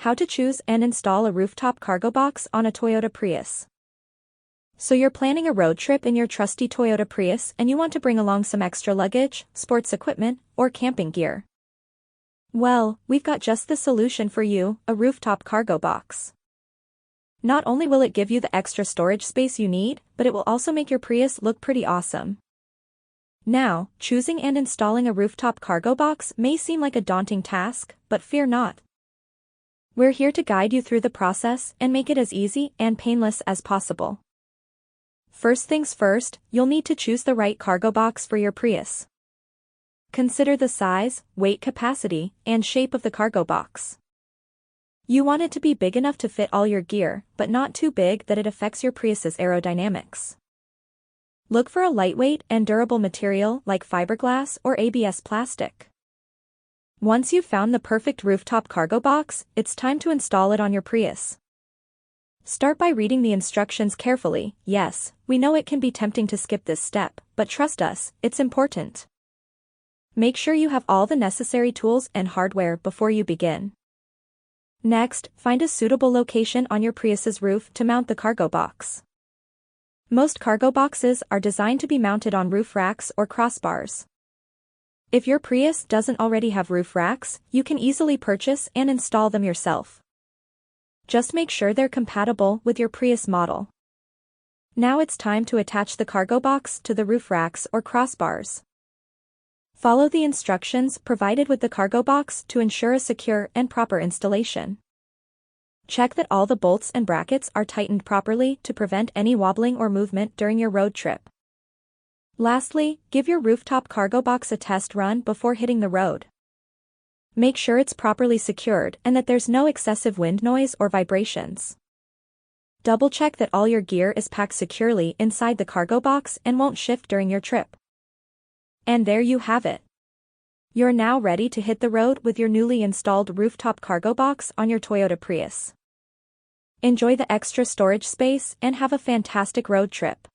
how to choose and install a rooftop cargo box on a Toyota Prius. So you're planning a road trip in your trusty Toyota Prius and you want to bring along some extra luggage, sports equipment, or camping gear. Well, we've got just the solution for you, a rooftop cargo box. Not only will it give you the extra storage space you need, but it will also make your Prius look pretty awesome. Now, choosing and installing a rooftop cargo box may seem like a daunting task, but fear not. We're here to guide you through the process and make it as easy and painless as possible. First things first, you'll need to choose the right cargo box for your Prius. Consider the size, weight capacity, and shape of the cargo box. You want it to be big enough to fit all your gear, but not too big that it affects your Prius's aerodynamics. Look for a lightweight and durable material like fiberglass or ABS plastic. Once you've found the perfect rooftop cargo box, it's time to install it on your Prius. Start by reading the instructions carefully. Yes, we know it can be tempting to skip this step, but trust us, it's important. Make sure you have all the necessary tools and hardware before you begin. Next, find a suitable location on your Prius's roof to mount the cargo box. Most cargo boxes are designed to be mounted on roof racks or crossbars. If your Prius doesn't already have roof racks, you can easily purchase and install them yourself. Just make sure they're compatible with your Prius model. Now it's time to attach the cargo box to the roof racks or crossbars. Follow the instructions provided with the cargo box to ensure a secure and proper installation. Check that all the bolts and brackets are tightened properly to prevent any wobbling or movement during your road trip. Lastly, give your rooftop cargo box a test run before hitting the road. Make sure it's properly secured and that there's no excessive wind noise or vibrations. Double-check that all your gear is packed securely inside the cargo box and won't shift during your trip. And there you have it. You're now ready to hit the road with your newly installed rooftop cargo box on your Toyota Prius. Enjoy the extra storage space and have a fantastic road trip.